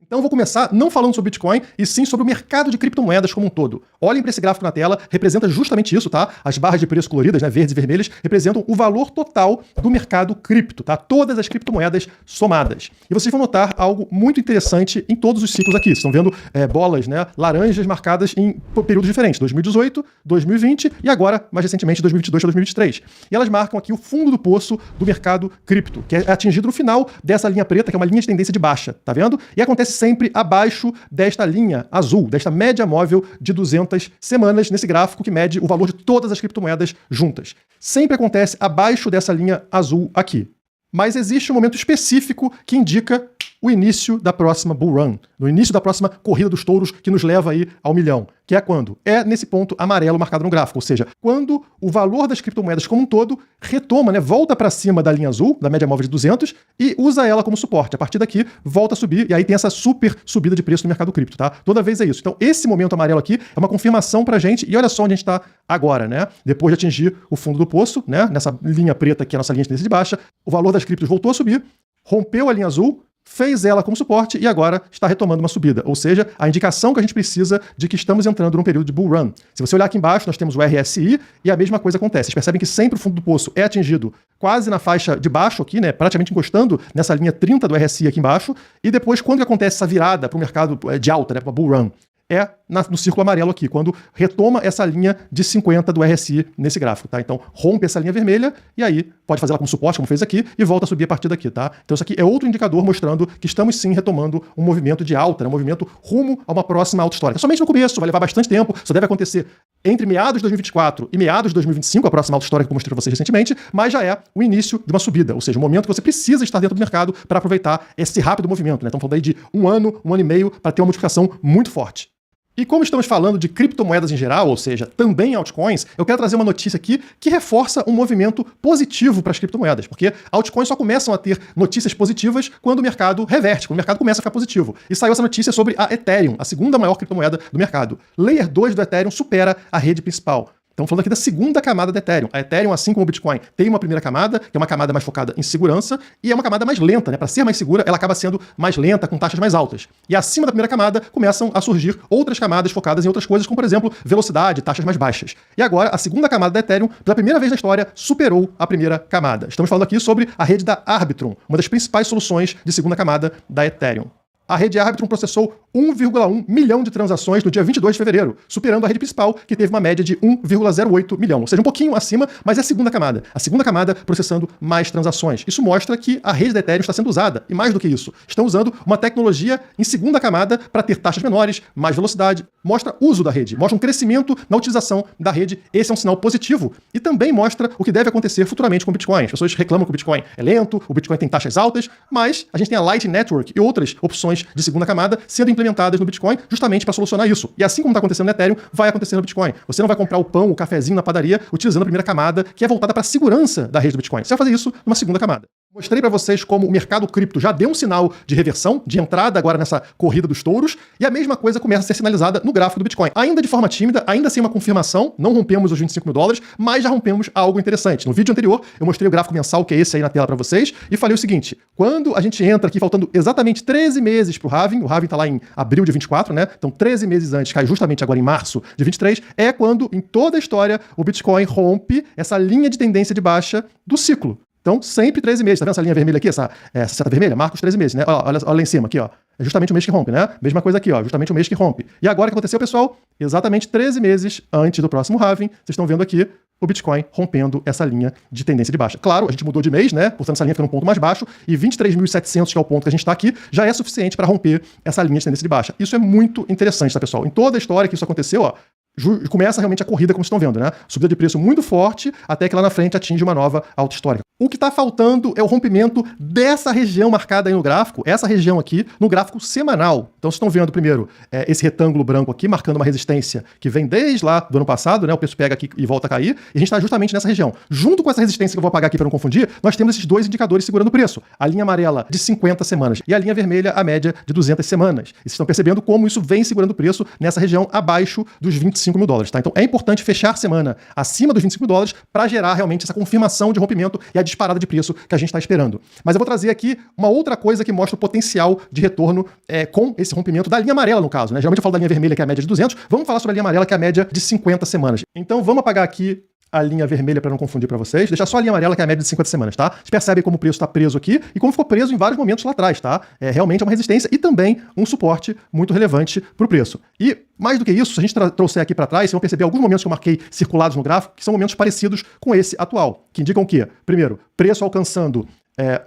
Então eu vou começar não falando sobre Bitcoin, e sim sobre o mercado de criptomoedas como um todo. Olhem para esse gráfico na tela, representa justamente isso, tá? As barras de preço coloridas, né, verdes e vermelhas, representam o valor total do mercado cripto, tá? Todas as criptomoedas somadas. E vocês vão notar algo muito interessante em todos os ciclos aqui. Vocês estão vendo bolas, né, laranjas marcadas em períodos diferentes, 2018, 2020 e agora, mais recentemente, 2022 a 2023. E elas marcam aqui o fundo do poço do mercado cripto, que é atingido no final dessa linha preta, que é uma linha de tendência de baixa, tá vendo? E acontece sempre abaixo desta linha azul, desta média móvel de 200 semanas nesse gráfico que mede o valor de todas as criptomoedas juntas. Sempre acontece abaixo dessa linha azul aqui. Mas existe um momento específico que indica o início da próxima bull run, no início da próxima corrida dos touros que nos leva aí ao milhão. Que é quando? É nesse ponto amarelo marcado no gráfico, ou seja, quando o valor das criptomoedas como um todo retoma, né, volta para cima da linha azul, da média móvel de 200, e usa ela como suporte. A partir daqui, volta a subir, e aí tem essa super subida de preço no mercado cripto, tá? Toda vez é isso. Então, esse momento amarelo aqui é uma confirmação pra gente, e olha só onde a gente está agora, né? Depois de atingir o fundo do poço, né, nessa linha preta que é a nossa linha de tendência de baixa, o valor das criptos voltou a subir, rompeu a linha azul, fez ela como suporte e agora está retomando uma subida. Ou seja, a indicação que a gente precisa de que estamos entrando num período de bull run. Se você olhar aqui embaixo, nós temos o RSI e a mesma coisa acontece. Vocês percebem que sempre o fundo do poço é atingido quase na faixa de baixo aqui, né? Praticamente encostando nessa linha 30 do RSI aqui embaixo. E depois, quando que acontece essa virada para o mercado de alta, né? Para bull run? É no círculo amarelo aqui, quando retoma essa linha de 50 do RSI nesse gráfico, tá? Então, rompe essa linha vermelha e aí pode fazer ela como suporte, como fez aqui, e volta a subir a partir daqui, tá? Então, isso aqui é outro indicador mostrando que estamos sim retomando um movimento de alta, né? Um movimento rumo a uma próxima alta histórica. Somente no começo, vai levar bastante tempo, só deve acontecer entre meados de 2024 e meados de 2025, a próxima alta histórica que eu mostrei para vocês recentemente, mas já é o início de uma subida, ou seja, o momento que você precisa estar dentro do mercado para aproveitar esse rápido movimento, né? Estamos falando aí de um ano e meio, para ter uma multiplicação muito forte. E como estamos falando de criptomoedas em geral, ou seja, também altcoins, eu quero trazer uma notícia aqui que reforça um movimento positivo para as criptomoedas, porque altcoins só começam a ter notícias positivas quando o mercado reverte, quando o mercado começa a ficar positivo. E saiu essa notícia sobre a Ethereum, a segunda maior criptomoeda do mercado. Layer 2 do Ethereum supera a rede principal. Estamos falando aqui da segunda camada da Ethereum. A Ethereum, assim como o Bitcoin, tem uma primeira camada, que é uma camada mais focada em segurança, e é uma camada mais lenta, né? Para ser mais segura, ela acaba sendo mais lenta, com taxas mais altas. E acima da primeira camada, começam a surgir outras camadas focadas em outras coisas, como, por exemplo, velocidade, taxas mais baixas. E agora, a segunda camada da Ethereum, pela primeira vez na história, superou a primeira camada. Estamos falando aqui sobre a rede da Arbitrum, uma das principais soluções de segunda camada da Ethereum. A rede Arbitrum processou 1,1 milhão de transações no dia 22 de fevereiro, superando a rede principal, que teve uma média de 1,08 milhão. Ou seja, um pouquinho acima, mas é a segunda camada. A segunda camada processando mais transações. Isso mostra que a rede da Ethereum está sendo usada. E mais do que isso, estão usando uma tecnologia em segunda camada para ter taxas menores, mais velocidade. Mostra uso da rede, mostra um crescimento na utilização da rede. Esse é um sinal positivo. E também mostra o que deve acontecer futuramente com o Bitcoin. As pessoas reclamam que o Bitcoin é lento, o Bitcoin tem taxas altas, mas a gente tem a Lightning Network e outras opções de segunda camada sendo implementadas no Bitcoin justamente para solucionar isso. E assim como está acontecendo no Ethereum, vai acontecer no Bitcoin. Você não vai comprar o pão, o cafezinho na padaria utilizando a primeira camada, que é voltada para a segurança da rede do Bitcoin. Você vai fazer isso numa segunda camada. Mostrei para vocês como o mercado cripto já deu um sinal de reversão, de entrada agora nessa corrida dos touros, e a mesma coisa começa a ser sinalizada no gráfico do Bitcoin. Ainda de forma tímida, ainda sem uma confirmação, não rompemos os 25 mil dólares, mas já rompemos algo interessante. No vídeo anterior, eu mostrei o gráfico mensal, que é esse aí na tela para vocês, e falei o seguinte: quando a gente entra aqui faltando exatamente 13 meses para o halving está lá em abril de 24, né? Então 13 meses antes, cai justamente agora em março de 23, é quando, em toda a história, o Bitcoin rompe essa linha de tendência de baixa do ciclo. Então, sempre 13 meses. Tá vendo essa linha vermelha aqui? Essa seta vermelha? Marca os 13 meses, né? Olha lá em cima, aqui, ó. É justamente o mês que rompe, né? Mesma coisa aqui, ó. Justamente o mês que rompe. E agora o que aconteceu, pessoal? Exatamente 13 meses antes do próximo halving, vocês estão vendo aqui o Bitcoin rompendo essa linha de tendência de baixa. Claro, a gente mudou de mês, né? Portanto, essa linha fica num ponto mais baixo, e 23.700, que é o ponto que a gente está aqui, já é suficiente para romper essa linha de tendência de baixa. Isso é muito interessante, tá, pessoal? Em toda a história que isso aconteceu, ó, começa realmente a corrida, como vocês estão vendo, né? Subida de preço muito forte, até que lá na frente atinge uma nova alta histórica. O que está faltando é o rompimento dessa região marcada aí no gráfico, essa região aqui, no gráfico semanal. Então vocês estão vendo primeiro esse retângulo branco aqui, marcando uma resistência que vem desde lá do ano passado, né? O preço pega aqui e volta a cair, e a gente está justamente nessa região. Junto com essa resistência que eu vou apagar aqui para não confundir, nós temos esses dois indicadores segurando o preço. A linha amarela de 50 semanas e a linha vermelha, a média de 200 semanas. E vocês estão percebendo como isso vem segurando o preço nessa região abaixo dos 25 25 mil dólares, tá? Então é importante fechar a semana acima dos 25 mil dólares para gerar realmente essa confirmação de rompimento e a disparada de preço que a gente está esperando. Mas eu vou trazer aqui uma outra coisa que mostra o potencial de retorno com esse rompimento da linha amarela, no caso, né? Geralmente eu falo da linha vermelha, que é a média de 200, vamos falar sobre a linha amarela, que é a média de 50 semanas. Então vamos apagar aqui a linha vermelha para não confundir para vocês, deixar só a linha amarela, que é a média de 50 semanas, tá? Vocês percebem como o preço está preso aqui e como ficou preso em vários momentos lá atrás, tá? Realmente é uma resistência e também um suporte muito relevante para o preço. E mais do que isso, se a gente trouxer aqui para trás, vocês vão perceber alguns momentos que eu marquei circulados no gráfico, que são momentos parecidos com esse atual, que indicam o quê? Primeiro, preço alcançando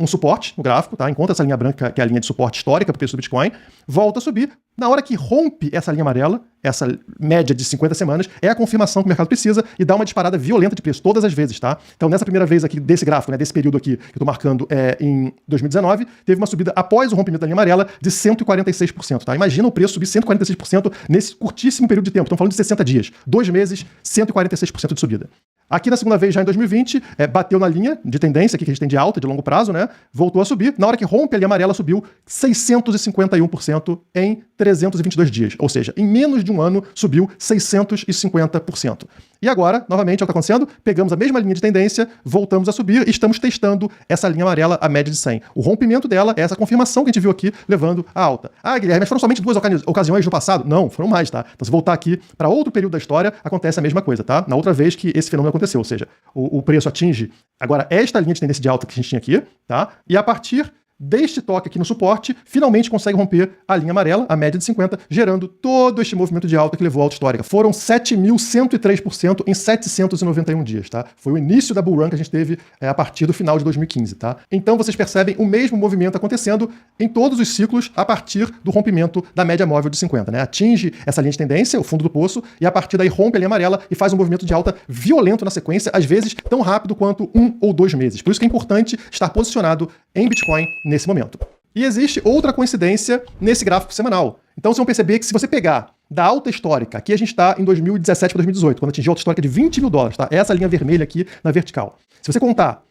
um suporte no gráfico, tá? Encontra essa linha branca, que é a linha de suporte histórica para o preço do Bitcoin, volta a subir. Na hora que rompe essa linha amarela, essa média de 50 semanas, é a confirmação que o mercado precisa e dá uma disparada violenta de preço, todas as vezes, tá? Então, nessa primeira vez aqui desse gráfico, né, desse período aqui que eu estou marcando em 2019, teve uma subida após o rompimento da linha amarela de 146%, tá? Imagina o preço subir 146% nesse curtíssimo período de tempo. Estamos falando de 60 dias. 2 meses, 146% de subida. Aqui na segunda vez, já em 2020, bateu na linha de tendência aqui que a gente tem de alta, de longo prazo, né? Voltou a subir. Na hora que rompe a linha amarela, subiu 651% em 322 dias. Ou seja, em menos de um ano, subiu 650%. E agora, novamente, é o que está acontecendo? Pegamos a mesma linha de tendência, voltamos a subir e estamos testando essa linha amarela, a média de 100. O rompimento dela é essa confirmação que a gente viu aqui, levando a alta. Ah, Guilherme, mas foram somente 2 ocasiões no passado? Não, foram mais, tá? Então, se voltar aqui para outro período da história, acontece a mesma coisa, tá? Na outra vez que esse fenômeno aconteceu, ou seja, o preço atinge agora esta linha de tendência de alta que a gente tinha aqui, tá? E a partir deste toque aqui no suporte, finalmente consegue romper a linha amarela, a média de 50, gerando todo este movimento de alta que levou à alta histórica. Foram 7.103% em 791 dias, tá? Foi o início da bull run que a gente teve a partir do final de 2015, tá? Então vocês percebem o mesmo movimento acontecendo em todos os ciclos a partir do rompimento da média móvel de 50, né? Atinge essa linha de tendência, o fundo do poço, e a partir daí rompe a linha amarela e faz um movimento de alta violento na sequência, às vezes tão rápido quanto 1 ou 2 meses. Por isso que é importante estar posicionado em Bitcoin nesse momento. E existe outra coincidência nesse gráfico semanal. Então vocês vão perceber que se você pegar da alta histórica, aqui a gente está em 2017 para 2018, quando atingiu a alta histórica de 20 mil dólares, tá? Essa linha vermelha aqui na vertical. Se você contar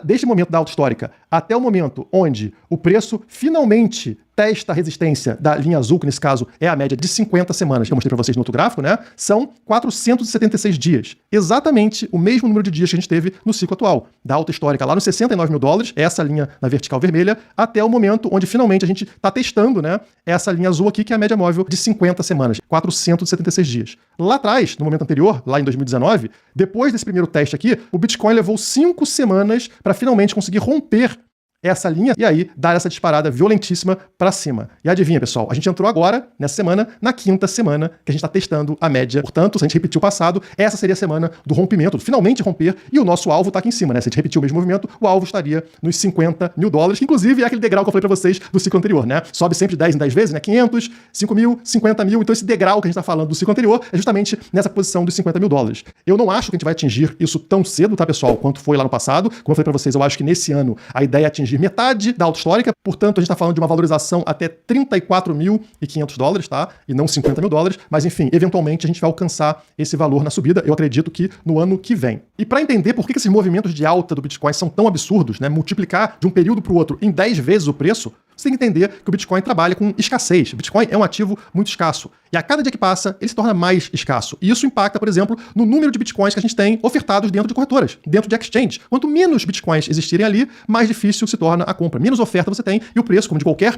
deste momento da alta histórica até o momento onde o preço finalmente testa a resistência da linha azul, que nesse caso é a média de 50 semanas, que eu mostrei para vocês no outro gráfico, né? São 476 dias. Exatamente o mesmo número de dias que a gente teve no ciclo atual. Da alta histórica lá nos 69 mil dólares, essa linha na vertical vermelha, até o momento onde finalmente a gente está testando, né? Essa linha azul aqui, que é a média móvel de 50 semanas, 476 dias. Lá atrás, no momento anterior, lá em 2019, depois desse primeiro teste aqui, o Bitcoin levou 5 semanas para finalmente conseguir romper essa linha e aí dar essa disparada violentíssima para cima. E adivinha, pessoal, a gente entrou agora, nessa semana, na 5ª semana que a gente está testando a média. Portanto, se a gente repetir o passado, essa seria a semana do rompimento, do finalmente romper, e o nosso alvo está aqui em cima, né? Se a gente repetir o mesmo movimento, o alvo estaria nos 50 mil dólares, que inclusive é aquele degrau que eu falei para vocês do ciclo anterior, né? Sobe sempre de 10 em 10 vezes, né? 500, 5 mil, 50 mil. Então esse degrau que a gente está falando do ciclo anterior é justamente nessa posição dos 50 mil dólares. Eu não acho que a gente vai atingir isso tão cedo, tá, pessoal, quanto foi lá no passado. Como eu falei para vocês, eu acho que nesse ano a ideia é atingir metade da alta histórica, portanto a gente está falando de uma valorização até 34.500 dólares, tá? E não 50 mil dólares, mas enfim, eventualmente a gente vai alcançar esse valor na subida, eu acredito que no ano que vem. E para entender por que esses movimentos de alta do Bitcoin são tão absurdos, né? Multiplicar de um período para o outro em 10 vezes o preço, você tem que entender que o Bitcoin trabalha com escassez. O Bitcoin é um ativo muito escasso. E a cada dia que passa, ele se torna mais escasso. E isso impacta, por exemplo, no número de Bitcoins que a gente tem ofertados dentro de corretoras, dentro de exchange. Quanto menos Bitcoins existirem ali, mais difícil se torna a compra. Menos oferta você tem e o preço, como de qualquer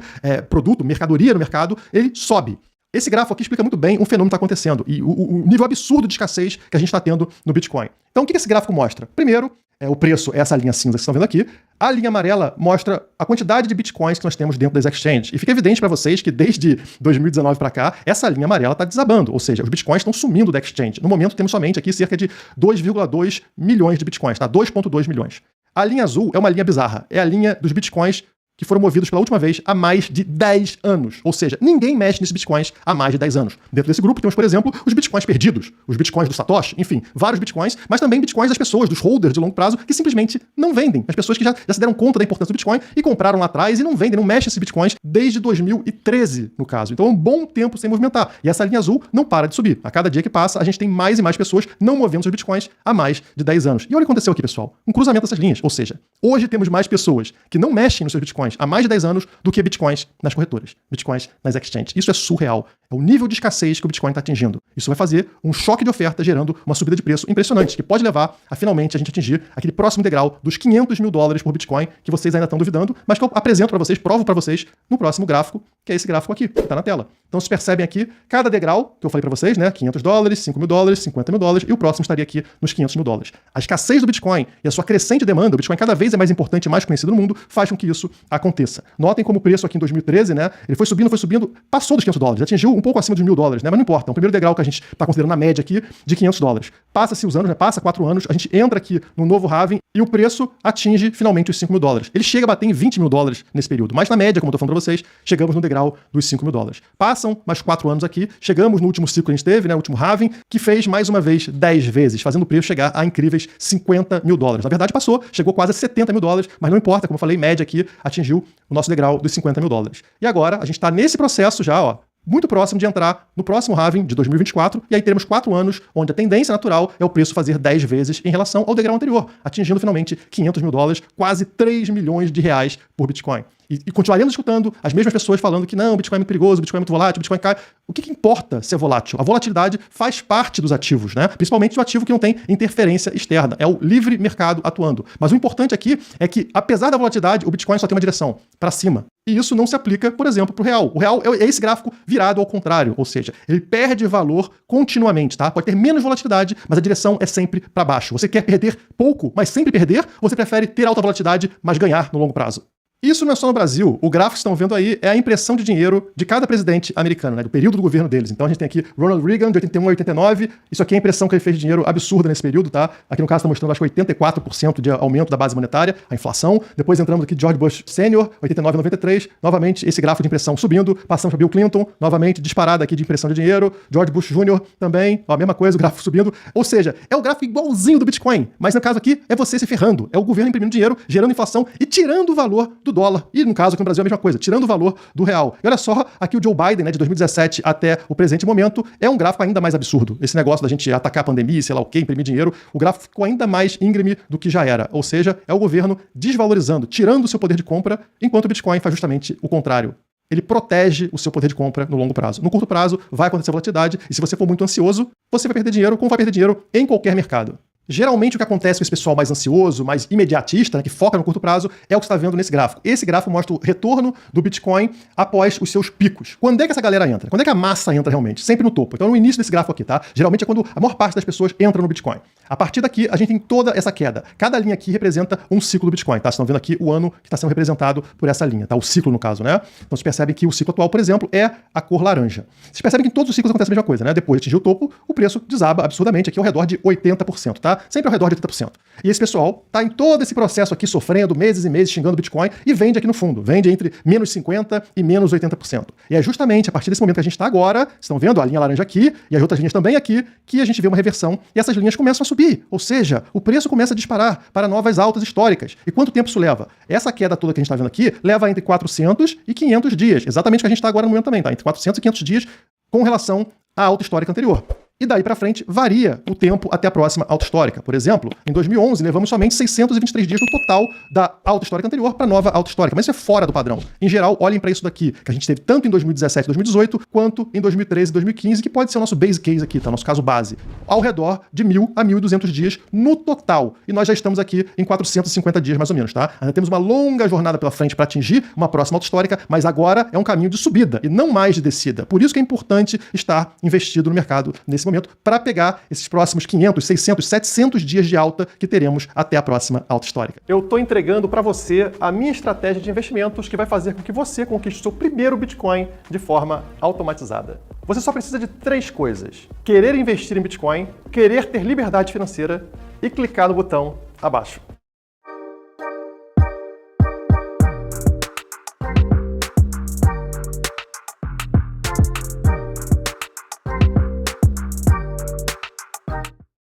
produto, mercadoria no mercado, ele sobe. Esse gráfico aqui explica muito bem um fenômeno que está acontecendo e o nível absurdo de escassez que a gente está tendo no Bitcoin. Então, o que esse gráfico mostra? Primeiro, o preço é essa linha cinza que vocês estão vendo aqui. A linha amarela mostra a quantidade de Bitcoins que nós temos dentro das exchanges. E fica evidente para vocês que desde 2019 para cá, essa linha amarela está desabando. Ou seja, os Bitcoins estão sumindo da exchange. No momento, temos somente aqui cerca de 2,2 milhões de Bitcoins, tá? 2,2 milhões. A linha azul é uma linha bizarra. É a linha dos Bitcoins que foram movidos pela última vez há mais de 10 anos. Ou seja, ninguém mexe nesses bitcoins há mais de 10 anos. Dentro desse grupo temos, por exemplo, os bitcoins perdidos, os bitcoins do Satoshi, enfim, vários bitcoins, mas também bitcoins das pessoas, dos holders de longo prazo, que simplesmente não vendem. As pessoas que já se deram conta da importância do Bitcoin e compraram lá atrás e não vendem, não mexem esses bitcoins desde 2013, no caso. Então é um bom tempo sem movimentar. E essa linha azul não para de subir. A cada dia que passa, a gente tem mais e mais pessoas não movendo seus bitcoins há mais de 10 anos. E olha o que aconteceu aqui, pessoal. Um cruzamento dessas linhas. Ou seja, hoje temos mais pessoas que não mexem nos seus bitcoins há mais de 10 anos do que bitcoins nas corretoras, bitcoins nas exchanges. Isso é surreal. É o nível de escassez que o Bitcoin está atingindo. Isso vai fazer um choque de oferta, gerando uma subida de preço impressionante, que pode levar a finalmente a gente atingir aquele próximo degrau dos $500 mil por Bitcoin, que vocês ainda estão duvidando, mas que eu apresento para vocês, provo para vocês no próximo gráfico, que é esse gráfico aqui, que está na tela. Então, vocês percebem aqui, cada degrau, que eu falei para vocês, né, $500, $5 mil, $50 mil, e o próximo estaria aqui nos $500 mil. A escassez do Bitcoin e a sua crescente demanda, o Bitcoin cada vez é mais importante e mais conhecido no mundo, faz com que isso aconteça. Notem como o preço aqui em 2013, né, ele foi subindo, passou dos $500, atingiu um pouco acima dos $1.000, né, mas não importa, é o primeiro degrau que a gente está considerando na média aqui de $500. Passa-se os anos, né, passa 4 anos, a gente entra aqui no novo halving e o preço atinge finalmente os $5 mil. Ele chega a bater em $20 mil nesse período, mas na média, como eu estou falando para vocês, chegamos no degrau dos $5 mil. Passam mais 4 anos aqui, chegamos no último ciclo que a gente teve, né, o último halving, que fez mais uma vez 10 vezes, fazendo o preço chegar a incríveis $50 mil. Na verdade, passou, chegou quase a $70 mil, mas não importa, como eu falei, média aqui atingiu o nosso degrau dos $50 mil. E agora, a gente está nesse processo já, ó, muito próximo de entrar no próximo halving de 2024, e aí teremos 4 anos, onde a tendência natural é o preço fazer 10 vezes em relação ao degrau anterior, atingindo finalmente $500 mil, quase R$3 milhões por Bitcoin. E continuaremos escutando as mesmas pessoas falando que não, o Bitcoin é muito perigoso, o Bitcoin é muito volátil, o Bitcoin cai. O que importa se é volátil? A volatilidade faz parte dos ativos, né? Principalmente do ativo que não tem interferência externa. É o livre mercado atuando. Mas o importante aqui é que, apesar da volatilidade, o Bitcoin só tem uma direção, para cima. E isso não se aplica, por exemplo, para o real. O real é esse gráfico virado ao contrário, ou seja, ele perde valor continuamente, tá? Pode ter menos volatilidade, mas a direção é sempre para baixo. Você quer perder pouco, mas sempre perder, ou você prefere ter alta volatilidade, mas ganhar no longo prazo? Isso não é só no Brasil. O gráfico que estão vendo aí é a impressão de dinheiro de cada presidente americano, né, do período do governo deles. Então a gente tem aqui Ronald Reagan, de 81 a 89. Isso aqui é a impressão que ele fez de dinheiro absurda nesse período, tá? Aqui no caso está mostrando, acho que 84% de aumento da base monetária, a inflação. Depois entramos aqui George Bush Sr., 89 a 93. Novamente, esse gráfico de impressão subindo. Passamos para Bill Clinton, novamente disparada aqui de impressão de dinheiro. George Bush Jr. também, ó, a mesma coisa, o gráfico subindo. Ou seja, é o gráfico igualzinho do Bitcoin. Mas no caso aqui, é você se ferrando. É o governo imprimindo dinheiro, gerando inflação e tirando o valor do dólar. E no caso aqui no Brasil é a mesma coisa, tirando o valor do real. E olha só, aqui o Joe Biden, né, de 2017 até o presente momento, é um gráfico ainda mais absurdo. Esse negócio da gente atacar a pandemia, sei lá o quê, imprimir dinheiro, o gráfico ficou ainda mais íngreme do que já era. Ou seja, é o governo desvalorizando, tirando o seu poder de compra, enquanto o Bitcoin faz justamente o contrário. Ele protege o seu poder de compra no longo prazo. No curto prazo, vai acontecer volatilidade, e se você for muito ansioso, você vai perder dinheiro, como vai perder dinheiro em qualquer mercado. Geralmente o que acontece com esse pessoal mais ansioso, mais imediatista, né, que foca no curto prazo, é o que você está vendo nesse gráfico. Esse gráfico mostra o retorno do Bitcoin após os seus picos. Quando é que essa galera entra? Quando é que a massa entra realmente? Sempre no topo. Então no início desse gráfico aqui, tá? Geralmente é quando a maior parte das pessoas entra no Bitcoin. A partir daqui, a gente tem toda essa queda. Cada linha aqui representa um ciclo do Bitcoin, tá? Vocês estão vendo aqui o ano que está sendo representado por essa linha, tá? O ciclo, no caso, né? Então vocês percebem que o ciclo atual, por exemplo, é a cor laranja. Vocês percebem que em todos os ciclos acontece a mesma coisa, né? Depois de atingir o topo, o preço desaba absurdamente aqui ao redor de 80%, tá? Sempre ao redor de 80%. E esse pessoal tá em todo esse processo aqui, sofrendo meses e meses, xingando o Bitcoin, e vende aqui no fundo. Vende entre menos 50% e menos 80%. E é justamente a partir desse momento que a gente está agora, vocês estão vendo a linha laranja aqui, e as outras linhas também aqui, que a gente vê uma reversão, e essas linhas começam a subir. Ou seja, o preço começa a disparar para novas altas históricas. E quanto tempo isso leva? Essa queda toda que a gente está vendo aqui leva entre 400 e 500 dias. Exatamente o que a gente está agora no momento também, tá? Entre 400 e 500 dias com relação à alta histórica anterior. E daí para frente varia o tempo até a próxima alta histórica. Por exemplo, em 2011 levamos somente 623 dias no total da alta histórica anterior para a nova alta histórica. Mas isso é fora do padrão. Em geral, olhem para isso daqui, que a gente teve tanto em 2017 e 2018, quanto em 2013 e 2015, que pode ser o nosso base case aqui, tá? Nosso caso base. Ao redor de 1.000 a 1.200 dias no total. E nós já estamos aqui em 450 dias mais ou menos, tá? Ainda temos uma longa jornada pela frente para atingir uma próxima alta histórica, mas agora é um caminho de subida e não mais de descida. Por isso que é importante estar investido no mercado nesse momento para pegar esses próximos 500, 600, 700 dias de alta que teremos até a próxima alta histórica. Eu estou entregando para você a minha estratégia de investimentos que vai fazer com que você conquiste o seu primeiro Bitcoin de forma automatizada. Você só precisa de 3 coisas: querer investir em Bitcoin, querer ter liberdade financeira e clicar no botão abaixo.